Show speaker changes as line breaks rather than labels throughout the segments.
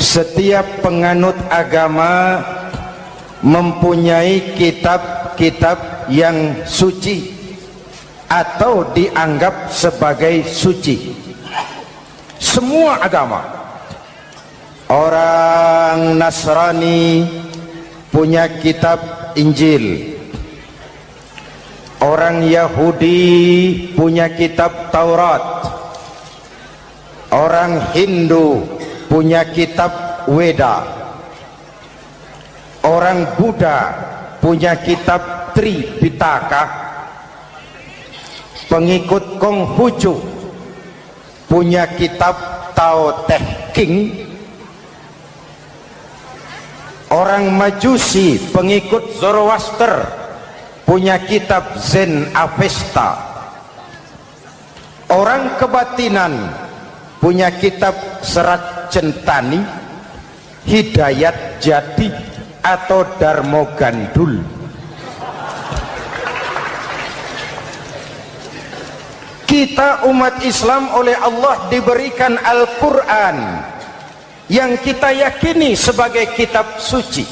Setiap penganut agama mempunyai kitab-kitab yang suci atau dianggap sebagai suci. Semua agama. Orang Nasrani punya kitab Injil, orang Yahudi punya kitab Taurat, orang Hindu punya kitab Weda, orang Buddha punya kitab Tripitaka, pengikut Konghucu punya kitab Tao Te Ching, orang Majusi pengikut Zoroaster punya kitab Zen Avesta, orang kebatinan punya kitab Serat Centani, Hidayat Jati atau Darmo Gandul. Kita umat Islam oleh Allah diberikan Al-Quran yang kita yakini sebagai kitab suci.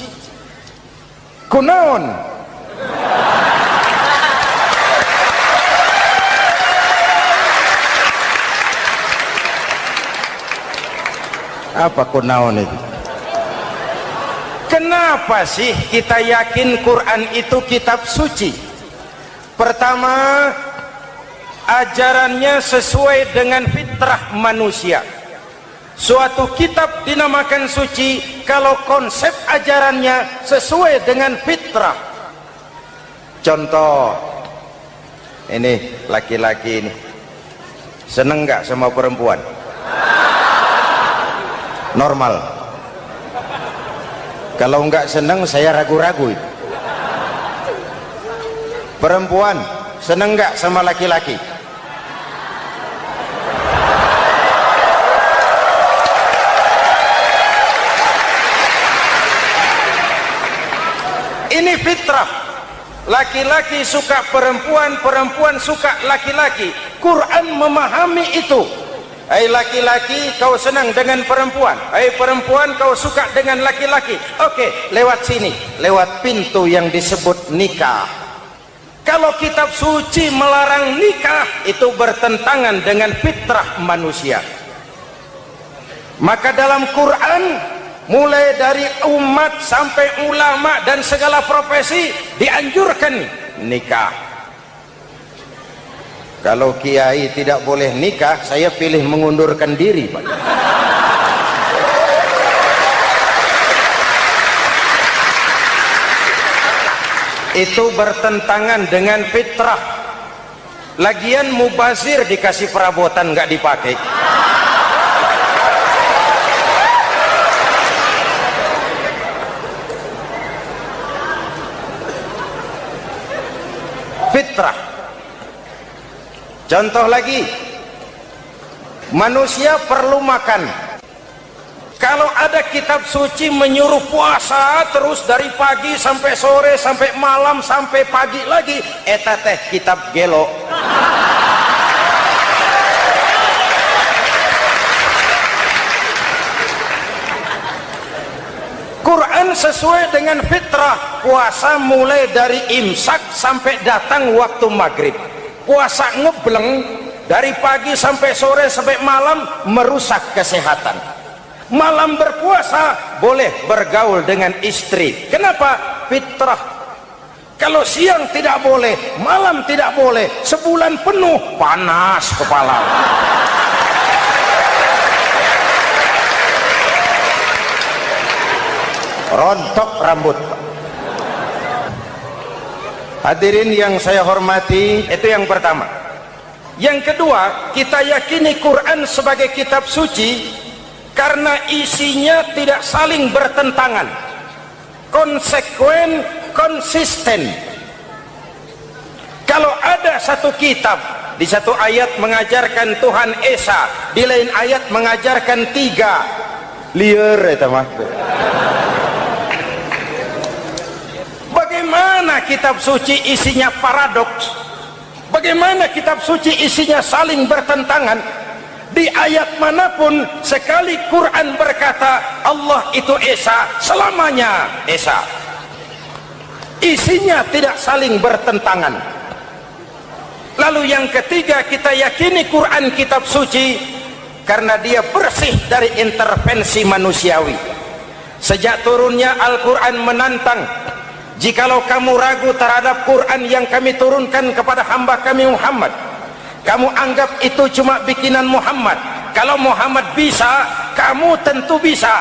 Kunaon? Apa kunaon itu? Kenapa sih kita yakin Quran itu kitab suci? Pertama, ajarannya sesuai dengan fitrah manusia. Suatu kitab dinamakan suci kalau konsep ajarannya sesuai dengan fitrah. Contoh, ini laki-laki ini seneng nggak sama perempuan? Normal. Kalau nggak seneng saya ragu-ragu. Perempuan seneng nggak sama laki-laki? Ini fitrah. Laki-laki suka perempuan, perempuan suka laki-laki. Quran memahami itu. Hai laki-laki, kau senang dengan perempuan. Hai perempuan, kau suka dengan laki-laki. Oke, lewat sini, lewat pintu yang disebut nikah. Kalau kitab suci melarang nikah, itu bertentangan dengan fitrah manusia. Maka dalam Quran, mulai dari umat sampai ulama dan segala profesi dianjurkan nikah. Kalau kiai tidak boleh nikah, saya pilih mengundurkan diri, Pak. Itu bertentangan dengan fitrah. Lagian mubazir dikasih perabotan nggak dipakai. Fitrah. Contoh lagi, manusia perlu makan. Kalau ada kitab suci menyuruh puasa terus dari pagi sampai sore sampai malam sampai pagi lagi, eta teh kitab gelo. Quran sesuai dengan fitrah. Puasa mulai dari imsak sampai datang waktu maghrib. Puasa ngebleng dari pagi sampai sore sampai malam merusak kesehatan. Malam berpuasa boleh bergaul dengan istri. Kenapa? Fitrah. Kalau siang tidak boleh, malam tidak boleh, sebulan penuh panas kepala. Rontok rambut. Hadirin yang saya hormati, itu yang pertama. Yang kedua, kita yakini Quran sebagai kitab suci karena isinya tidak saling bertentangan, konsekuen, konsisten. Kalau ada satu kitab, di satu ayat mengajarkan Tuhan Esa, di lain ayat mengajarkan tiga, liar itu mah. Bagaimana kitab suci isinya paradoks? Bagaimana kitab suci isinya saling bertentangan? Di ayat manapun sekali Quran berkata Allah itu Esa, selamanya Esa. Isinya tidak saling bertentangan. Lalu yang ketiga, kita yakini Quran kitab suci karena dia bersih dari intervensi manusiawi. Sejak turunnya Al-Quran menantang, jikalau kamu ragu terhadap Quran yang kami turunkan kepada hamba kami Muhammad, kamu anggap itu cuma bikinan Muhammad. Kalau Muhammad bisa, kamu tentu bisa.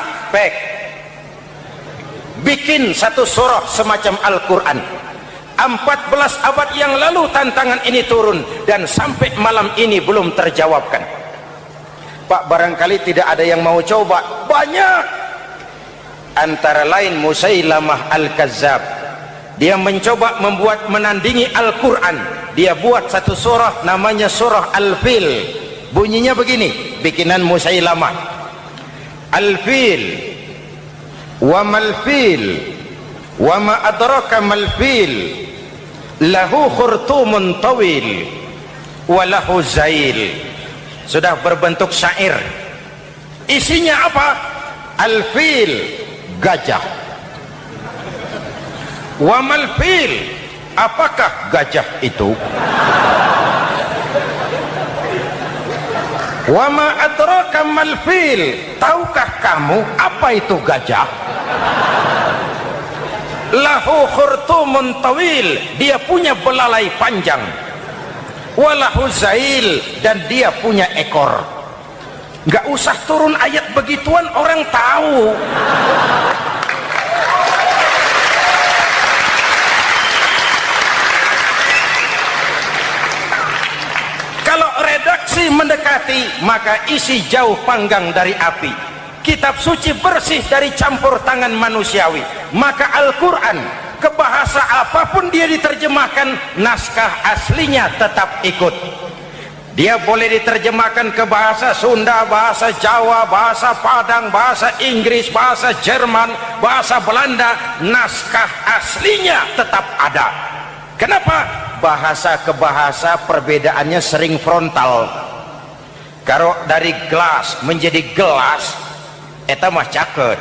Bikin satu surah semacam Al-Quran. 14 abad yang lalu tantangan ini turun dan sampai malam ini belum terjawabkan. Pak, barangkali tidak ada yang mau coba. Banyak. Antara lain Musailamah Al-Kazzab. Dia mencoba membuat menandingi Al-Quran. Dia buat satu surah namanya surah Al-Fil. Bunyinya begini, bikinan Musailamah. Al-Fil wa mal-fil wa ma adraka mal-fil lahu khurtumun tawil wa lahu zail. Sudah berbentuk syair. Isinya apa? Al-Fil, gajah. Wa mal-fil, apakah gajah itu? Wa ma adraka mal-fil, tahukah kamu apa itu gajah? Lahu khurtumun tawil, dia punya belalai panjang. Walahu zail, dan dia punya ekor. Nggak usah turun ayat begituan, orang tahu. Kalau redaksi mendekati, maka isi jauh panggang dari api. Kitab suci bersih dari campur tangan manusiawi. Maka Al-Quran, ke bahasa apapun dia diterjemahkan, naskah aslinya tetap ikut. Dia boleh diterjemahkan ke bahasa Sunda, bahasa Jawa, bahasa Padang, bahasa Inggris, bahasa Jerman, bahasa Belanda, naskah aslinya tetap ada. Kenapa? Bahasa ke bahasa perbedaannya sering frontal. Kalau dari gelas menjadi gelas, eta mah caket.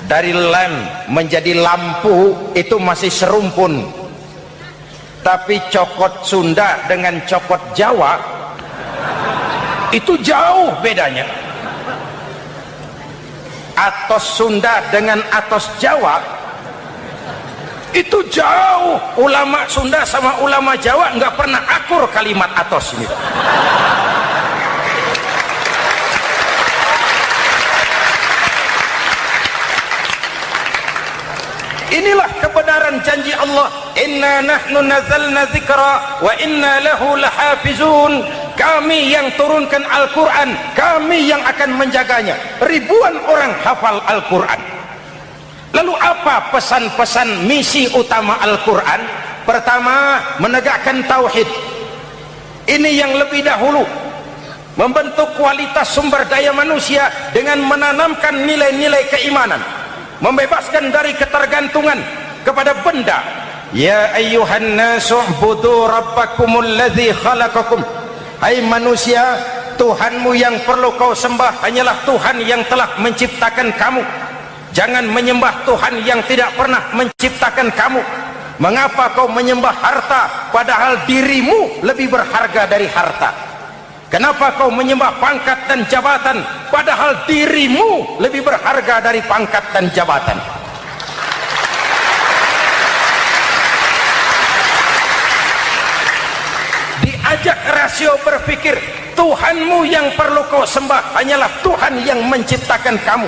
Dari lamp menjadi lampu, itu masih serumpun. Tapi cokot Sunda dengan cokot Jawa itu jauh bedanya. Atos Sunda dengan atos Jawa itu jauh. Ulama Sunda sama ulama Jawa nggak pernah akur kalimat atos ini. Inilah kebenaran janji Allah, inna nahnu nazzalna dzikra wa inna lahu lahafizun. Kami yang turunkan Al-Quran, kami yang akan menjaganya. Ribuan orang hafal Al-Quran. Lalu apa pesan-pesan misi utama Al-Quran? Pertama, menegakkan tauhid. Ini yang lebih dahulu. Membentuk kualitas sumber daya manusia dengan menanamkan nilai-nilai keimanan, membebaskan dari ketergantungan kepada benda. Ya ayyuhan nasu ubudu rabbakumul ladzi khalaqakum. Hai manusia, Tuhanmu yang perlu kau sembah hanyalah Tuhan yang telah menciptakan kamu. Jangan menyembah Tuhan yang tidak pernah menciptakan kamu. Mengapa kau menyembah harta padahal dirimu lebih berharga dari harta? Kenapa kau menyembah pangkat dan jabatan padahal dirimu lebih berharga dari pangkat dan jabatan? Diajak rasio berpikir, Tuhanmu yang perlu kau sembah hanyalah Tuhan yang menciptakan kamu.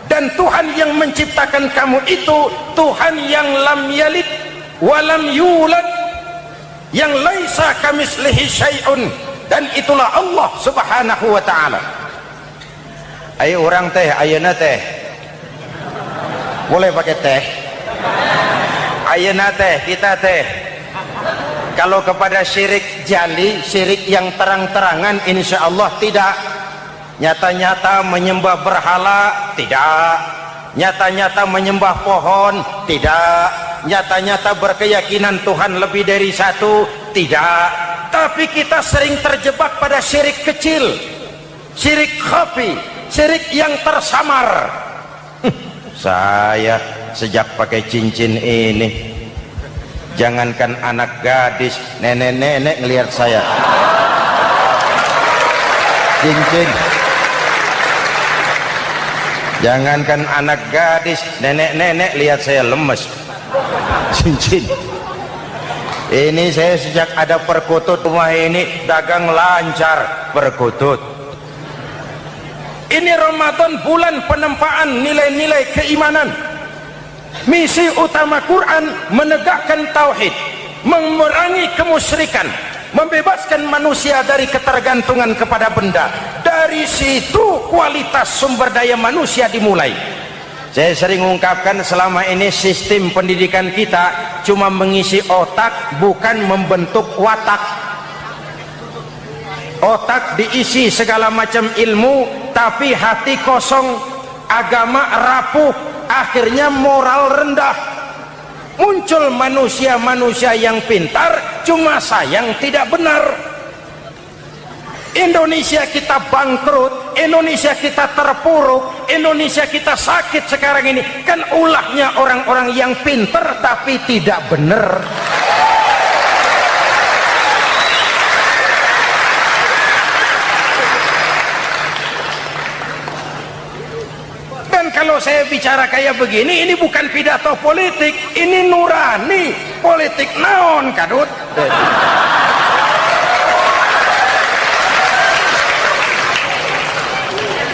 Dan Tuhan yang menciptakan kamu itu Tuhan yang lam yalid walam yulad, yang laisa kamislihi syai'un. Dan itulah Allah subhanahu wa ta'ala. Ayo orang teh, ayeuna teh boleh pakai teh. Ayeuna teh, kita teh kalau kepada syirik jali, syirik yang terang-terangan, insya Allah tidak. Nyata-nyata menyembah berhala, tidak. Nyata-nyata menyembah pohon, tidak. Nyata-nyata berkeyakinan Tuhan lebih dari satu, tidak. tapi kita sering terjebak pada syirik kecil, syirik khafi, syirik yang tersamar. Saya sejak pakai cincin ini, jangankan anak gadis, nenek-nenek ngelihat saya cincin. Jangankan anak gadis, nenek-nenek lihat saya lemes cincin. Ini saya sejak ada perkutut rumah ini dagang lancar perkutut. Ini Ramadan bulan penempaan nilai-nilai keimanan. Misi utama Quran menegakkan tauhid, memerangi kemusyrikan, membebaskan manusia dari ketergantungan kepada benda. Dari situ kualitas sumber daya manusia dimulai. Saya sering mengungkapkan selama ini sistem pendidikan kita cuma mengisi otak, bukan membentuk watak. Otak diisi segala macam ilmu, tapi hati kosong, agama rapuh, akhirnya moral rendah. Muncul manusia-manusia yang pintar, cuma sayang tidak benar. Indonesia kita bangkrut, Indonesia kita terpuruk, Indonesia kita sakit sekarang ini kan ulahnya orang-orang yang pintar tapi tidak benar. Dan kalau saya bicara kayak begini, ini bukan pidato politik, ini nurani. Politik naon kadut.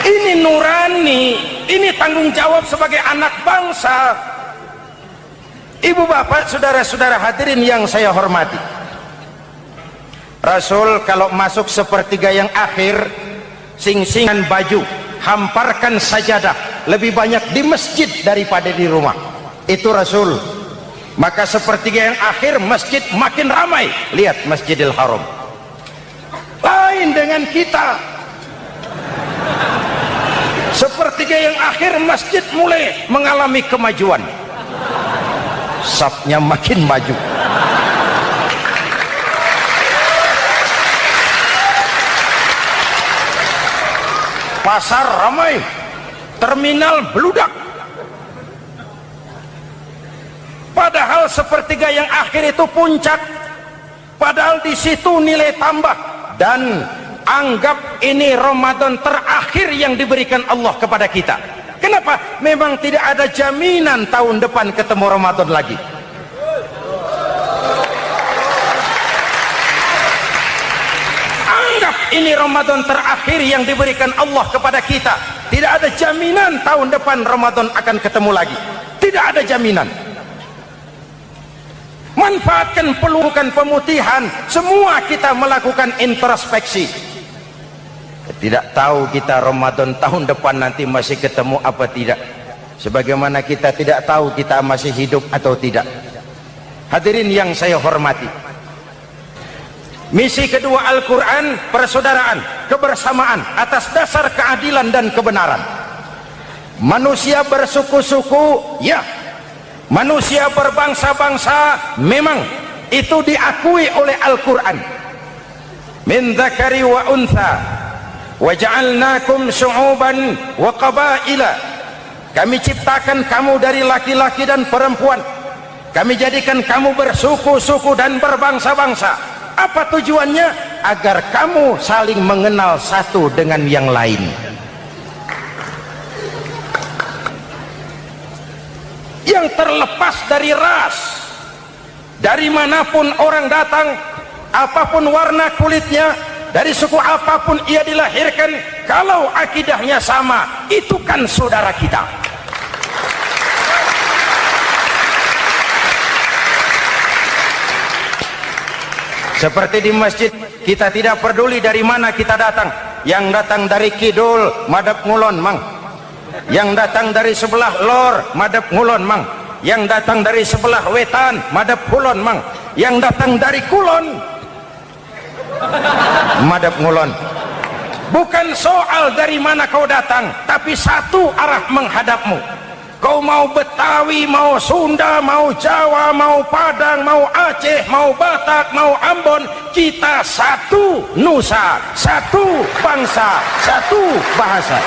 Ini nurani, ini tanggung jawab sebagai anak bangsa. Ibu bapak, saudara-saudara hadirin yang saya hormati, Rasul kalau masuk sepertiga yang akhir, sing-singan baju, hamparkan sajadah, lebih banyak di masjid daripada di rumah. Itu Rasul. Maka sepertiga yang akhir masjid makin ramai. Lihat Masjidil Haram. Lain dengan kita. Sepertiga yang akhir masjid mulai mengalami kemajuan, safnya makin maju. Pasar ramai, terminal beludak. Padahal sepertiga yang akhir itu puncak, padahal di situ nilai tambah. Dan anggap ini Ramadan terakhir yang diberikan Allah kepada kita. Kenapa? Memang tidak ada jaminan tahun depan ketemu Ramadan lagi. Anggap ini Ramadan terakhir yang diberikan Allah kepada kita. Tidak ada jaminan tahun depan Ramadan akan ketemu lagi. Tidak ada jaminan. Manfaatkan pelukan pemutihan. Semua kita melakukan introspeksi. Tidak tahu kita Ramadan tahun depan nanti masih ketemu apa tidak. Sebagaimana kita tidak tahu kita masih hidup atau tidak. Hadirin yang saya hormati, misi kedua Al-Quran, persaudaraan, kebersamaan atas dasar keadilan dan kebenaran. Manusia bersuku-suku, ya. Manusia berbangsa-bangsa, memang itu diakui oleh Al-Quran. Min dzakari wa untha waja'alnakum syu'uban wa qabaila. Kami ciptakan kamu dari laki-laki dan perempuan. Kami jadikan kamu bersuku-suku dan berbangsa-bangsa. Apa tujuannya? Agar kamu saling mengenal satu dengan yang lain. Yang terlepas dari ras, dari manapun orang datang, apapun warna kulitnya, dari suku apapun ia dilahirkan, kalau akidahnya sama, itu kan saudara kita. Seperti di masjid, kita tidak peduli dari mana kita datang. Yang datang dari kidul, madhab ngulon mang. Yang datang dari sebelah lor, madhab ngulon mang. Yang datang dari sebelah wetan, madhab kulon mang. Yang datang dari kulon, madhab ngulon. Bukan soal dari mana kau datang, tapi satu arah menghadapmu. Kau mau Betawi, mau Sunda, mau Jawa, mau Padang, mau Aceh, mau Batak, mau Ambon, kita satu nusa, satu bangsa, satu bahasa.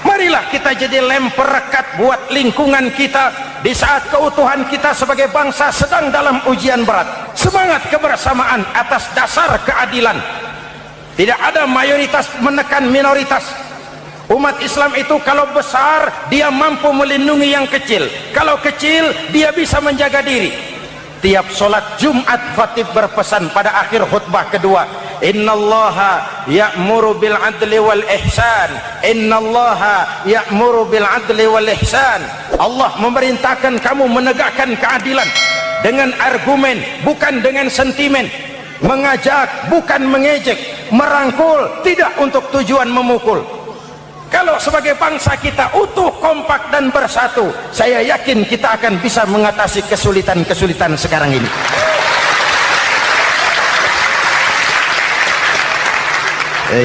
Marilah kita jadi lem perekat buat lingkungan kita di saat keutuhan kita sebagai bangsa sedang dalam ujian berat. Semangat kebersamaan atas dasar keadilan. Tidak ada mayoritas menekan minoritas. Umat Islam itu kalau besar dia mampu melindungi yang kecil, kalau kecil dia bisa menjaga diri. Tiap sholat Jumat khatib berpesan pada akhir khutbah kedua, innallaha ya'muru bil adli wal ihsan, innallaha ya'muru bil adli wal ihsan. Allah memerintahkan kamu menegakkan keadilan dengan argumen, bukan dengan sentimen, mengajak bukan mengejek, merangkul tidak untuk tujuan memukul. Kalau sebagai bangsa kita utuh, kompak dan bersatu, saya yakin kita akan bisa mengatasi kesulitan-kesulitan sekarang ini.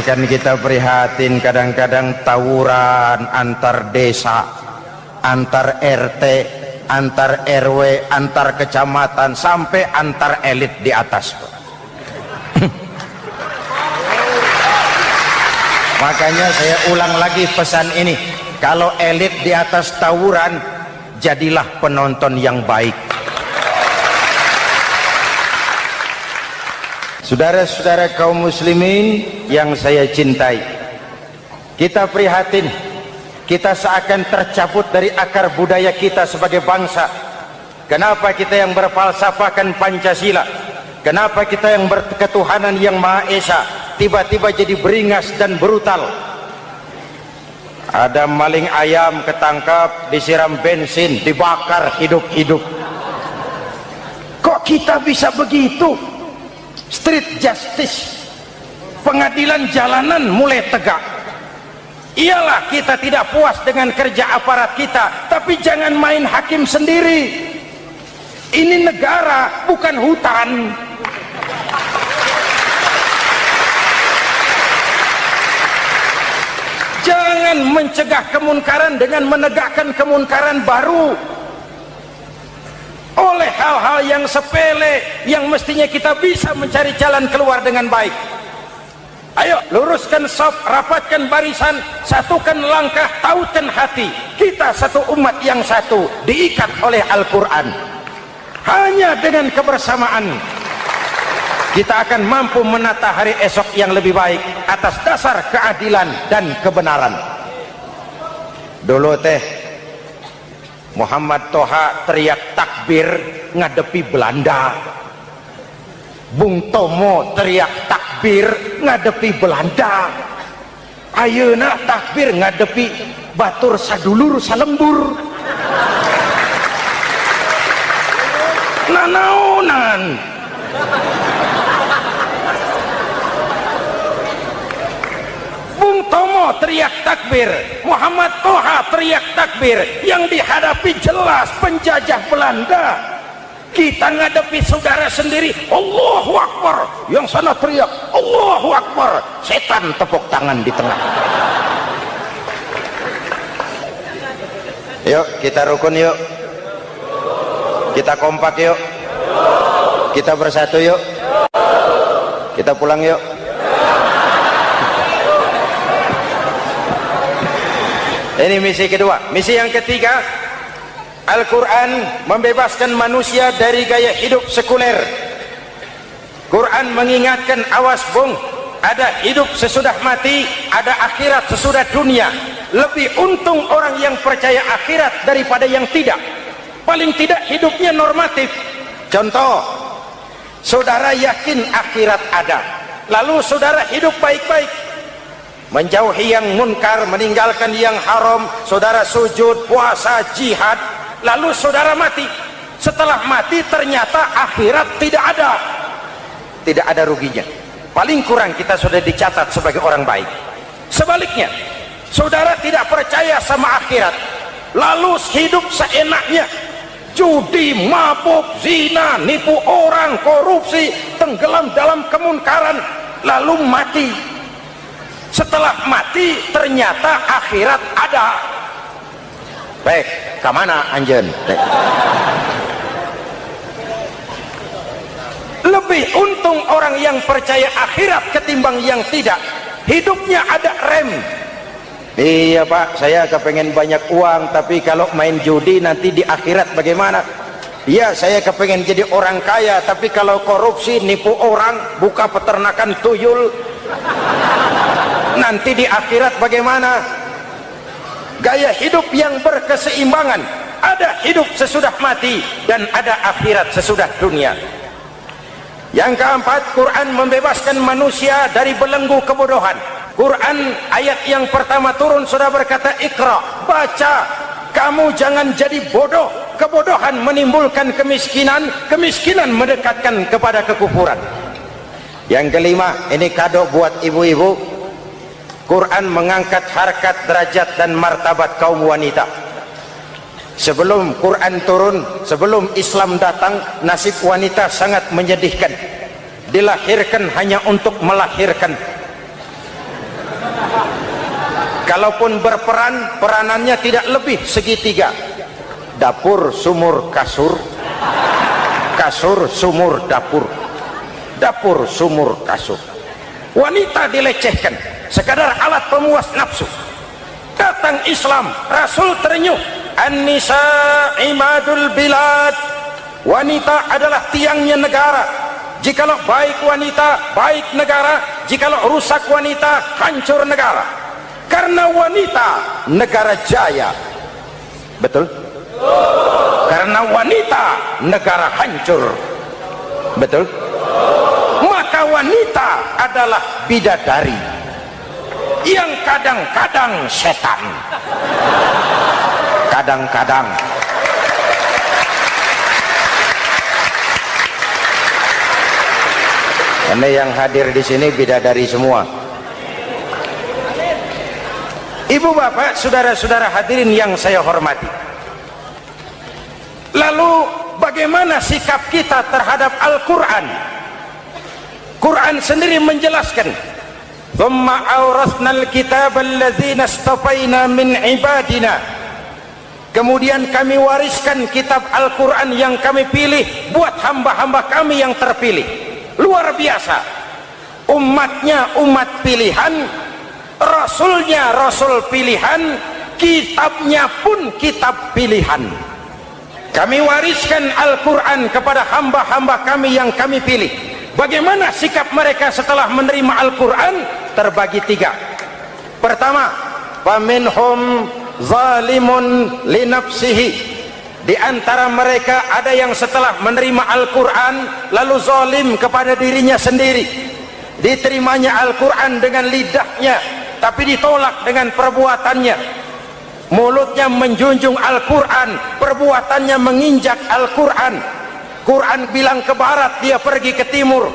Kan kita prihatin kadang-kadang tawuran antar desa, antar RT, antar RW, antar kecamatan, sampai antar elit di atas. Makanya saya ulang lagi pesan ini, kalau elit di atas tawuran, jadilah penonton yang baik. Saudara-saudara kaum muslimin yang saya cintai, kita prihatin, kita seakan tercabut dari akar budaya kita sebagai bangsa. Kenapa kita yang berfalsafahkan Pancasila, kenapa kita yang berketuhanan yang Maha Esa tiba-tiba jadi beringas dan brutal? Ada maling ayam ketangkap, disiram bensin, dibakar hidup-hidup. Kok kita bisa begitu? Street justice, pengadilan jalanan mulai tegak. Iyalah kita tidak puas dengan kerja aparat kita, tapi jangan main hakim sendiri. Ini negara, bukan hutan. Jangan mencegah kemunkaran dengan menegakkan kemunkaran baru. Oleh hal-hal yang sepele yang mestinya kita bisa mencari jalan keluar dengan baik. Ayo luruskan saf, rapatkan barisan, satukan langkah, tautkan hati. Kita satu umat yang satu, diikat oleh Al-Quran. Hanya dengan kebersamaan kita akan mampu menata hari esok yang lebih baik atas dasar keadilan dan kebenaran. Dulu Muhammad Toha teriak takbir ngadepi Belanda. Bung Tomo teriak takbir ngadepi Belanda. Ayeuna takbir ngadepi batur sadulur salembur. Nanaonan. Bung Tomo teriak takbir, Muhammad Toha teriak takbir, yang dihadapi jelas penjajah Belanda. Kita ngadepi saudara sendiri, Allahu Akbar, yang sana teriak Allahu Akbar, setan tepuk tangan di tengah. Yuk kita rukun, yuk kita kompak, yuk kita bersatu, yuk kita pulang, yuk. Ini misi kedua. Misi yang ketiga, Al-Quran membebaskan manusia dari gaya hidup sekuler. Quran mengingatkan, awas bung, ada hidup sesudah mati, ada akhirat sesudah dunia. Lebih untung orang yang percaya akhirat daripada yang tidak. Paling tidak hidupnya normatif. Contoh, saudara yakin akhirat ada, lalu saudara hidup baik-baik, menjauhi yang munkar, meninggalkan yang haram, saudara sujud, puasa, jihad, lalu saudara mati. Setelah mati ternyata akhirat tidak ada ruginya. Paling kurang kita sudah dicatat sebagai orang baik. Sebaliknya, saudara tidak percaya sama akhirat, lalu hidup seenaknya, judi, mabuk, zina, nipu orang, korupsi, tenggelam dalam kemunkaran, lalu mati. setelah mati ternyata akhirat ada. Baik, kemana anjen? Lebih untung orang yang percaya akhirat ketimbang yang tidak. Hidupnya ada rem. Iya Pak, saya kepengen banyak uang, tapi kalau main judi nanti di akhirat bagaimana? Iya, saya kepengen jadi orang kaya, tapi kalau korupsi, nipu orang, buka peternakan tuyul, nanti di akhirat bagaimana? Gaya hidup yang berkeseimbangan. Ada hidup sesudah mati dan ada akhirat sesudah dunia. Yang keempat, Quran membebaskan manusia dari belenggu kebodohan. Quran ayat yang pertama turun sudah berkata Iqra, baca, kamu jangan jadi bodoh. Kebodohan menimbulkan kemiskinan, kemiskinan mendekatkan kepada kekufuran. Yang kelima, ini kado buat ibu-ibu, Quran mengangkat harkat, derajat dan martabat kaum wanita. Sebelum Quran turun, sebelum Islam datang, nasib wanita sangat menyedihkan. Dilahirkan hanya untuk melahirkan. Kalaupun berperan, peranannya tidak lebih segitiga. Dapur, sumur, kasur. Kasur, sumur, dapur. Dapur, sumur, kasur. Wanita dilecehkan, sekadar alat pemuas nafsu. Datang Islam, Rasul terenyuh. An-nisa imadul bilad. Wanita adalah tiangnya negara. Jikalau baik wanita, baik negara. Jikalau rusak wanita, hancur negara. Karena wanita, negara jaya. Betul? Karena wanita, negara hancur. Betul? Maka wanita adalah bidadari yang kadang-kadang setan. Kadang-kadang. Karena yang hadir di sini bidadari semua. Ibu bapak, saudara-saudara hadirin yang saya hormati. Lalu bagaimana sikap kita terhadap Al-Quran? Quran sendiri menjelaskan, "Tsumma awrasnal kitaba alladzina istafaina min ibadina." Kemudian kami wariskan kitab Al-Quran yang kami pilih buat hamba-hamba kami yang terpilih. Luar biasa. Umatnya umat pilihan, Rasulnya Rasul pilihan, kitabnya pun kitab pilihan. Kami wariskan Al-Quran kepada hamba-hamba kami yang kami pilih. Bagaimana sikap mereka setelah menerima Al-Quran? Terbagi tiga. Pertama, faminhum zalimun linafsihi. Di antara mereka ada yang setelah menerima Al-Quran lalu zalim kepada dirinya sendiri. Diterimanya Al-Quran dengan lidahnya, tapi ditolak dengan perbuatannya. Mulutnya menjunjung Al-Quran, perbuatannya menginjak Al-Quran. Quran bilang ke barat, dia pergi ke timur.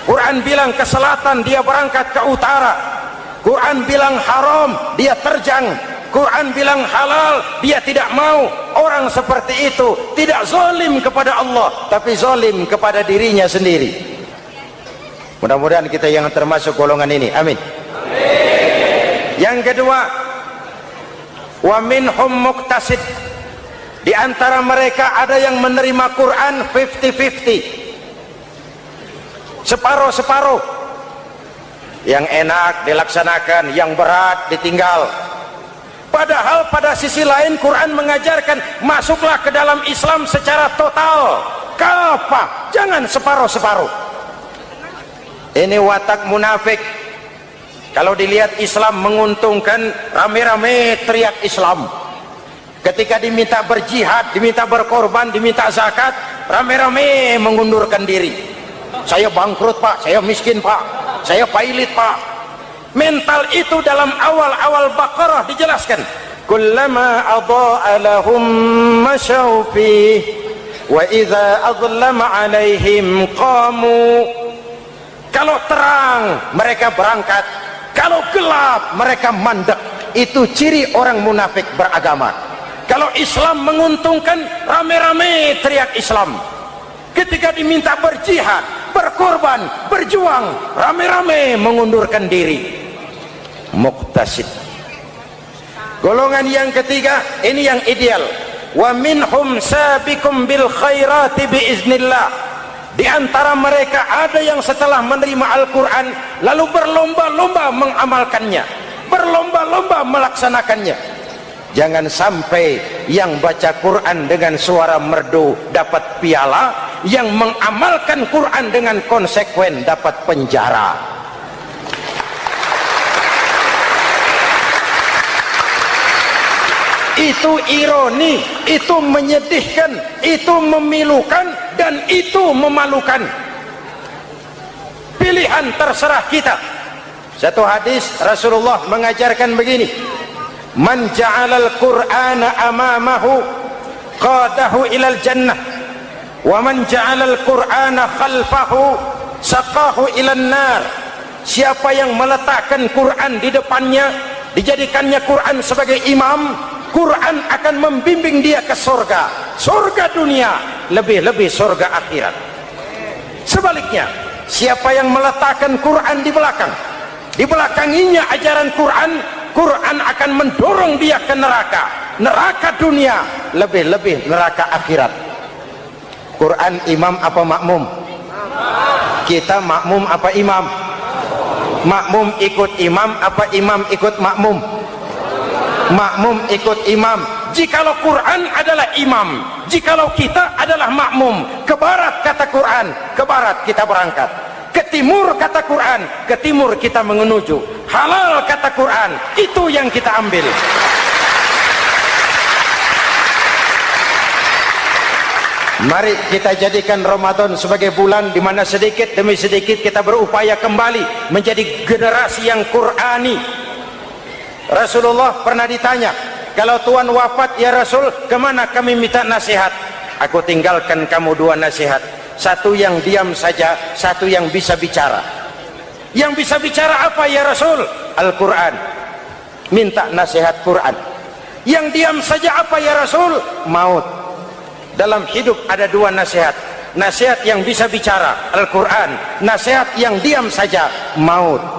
Quran bilang ke selatan, dia berangkat ke utara. Quran bilang haram, dia terjang. Quran bilang halal, dia tidak mau. Orang seperti itu tidak zalim kepada Allah, tapi zalim kepada dirinya sendiri. Mudah-mudahan kita yang termasuk golongan ini. Amin. Yang kedua, wa minhum muqtasid. Di antara mereka ada yang menerima Quran 50-50, separuh-separuh. Yang enak dilaksanakan, yang berat ditinggal. Padahal pada sisi lain Quran mengajarkan masuklah ke dalam Islam secara total, kafah, jangan separuh-separuh. Ini watak munafik. Kalau dilihat Islam menguntungkan, rame-rame teriak Islam. Ketika diminta berjihad, diminta berkorban, diminta zakat, rame-rame mengundurkan diri. Saya bangkrut Pak, saya miskin Pak, saya pailit Pak. Mental itu dalam awal-awal Baqarah dijelaskan. Kullama adha'a lahum masyaw fih wa idza adlama 'alaihim qamu. Kalau terang mereka berangkat, kalau gelap mereka mandek. Itu ciri orang munafik beragama. Kalau Islam menguntungkan, rame-rame teriak Islam. Ketika diminta berjihad, berkorban, berjuang, rame-rame mengundurkan diri. muqtasid. Golongan yang ketiga, ini yang ideal, wa minhum sabiqum bil khairati biiznillah. Di antara mereka ada yang setelah menerima Al-Quran lalu berlomba-lomba mengamalkannya, berlomba-lomba melaksanakannya. Jangan sampai yang baca Quran dengan suara merdu dapat piala, yang mengamalkan Quran dengan konsekuen dapat penjara. Itu ironi, itu menyedihkan, itu memilukan, dan itu memalukan. Pilihan terserah kita. Satu hadis Rasulullah mengajarkan begini, man ja'alal qur'ana amamahu qadahu ilal jannah, wa man ja'alal qur'ana khalfahu saqahu ilan nar. Siapa yang meletakkan Quran di depannya, dijadikannya Quran sebagai imam, Quran akan membimbing dia ke surga, surga dunia, lebih-lebih surga akhirat. Sebaliknya, siapa yang meletakkan Quran di belakang, dibelakanginya ajaran Quran, Quran akan mendorong dia ke neraka, neraka dunia, lebih-lebih neraka akhirat. Quran imam apa makmum? Kita makmum apa imam? Makmum ikut imam apa imam ikut makmum? Makmum ikut imam. Jikalau Quran adalah imam, jikalau kita adalah makmum, ke barat kata Quran, ke barat kita berangkat, ke timur kata Quran, ke timur kita menuju, halal kata Quran, itu yang kita ambil. Mari kita jadikan Ramadan sebagai bulan di mana sedikit demi sedikit kita berupaya kembali menjadi generasi yang Qurani. Rasulullah pernah ditanya, kalau Tuhan wafat ya Rasul, kemana kami minta nasihat? Aku tinggalkan kamu dua nasihat, satu yang diam saja, satu yang bisa bicara. Yang bisa bicara apa ya Rasul? Al-Quran. Minta nasihat Quran. Yang diam saja apa ya Rasul? Maut. Dalam hidup ada dua nasihat, nasihat yang bisa bicara Al-Quran, nasihat yang diam saja maut.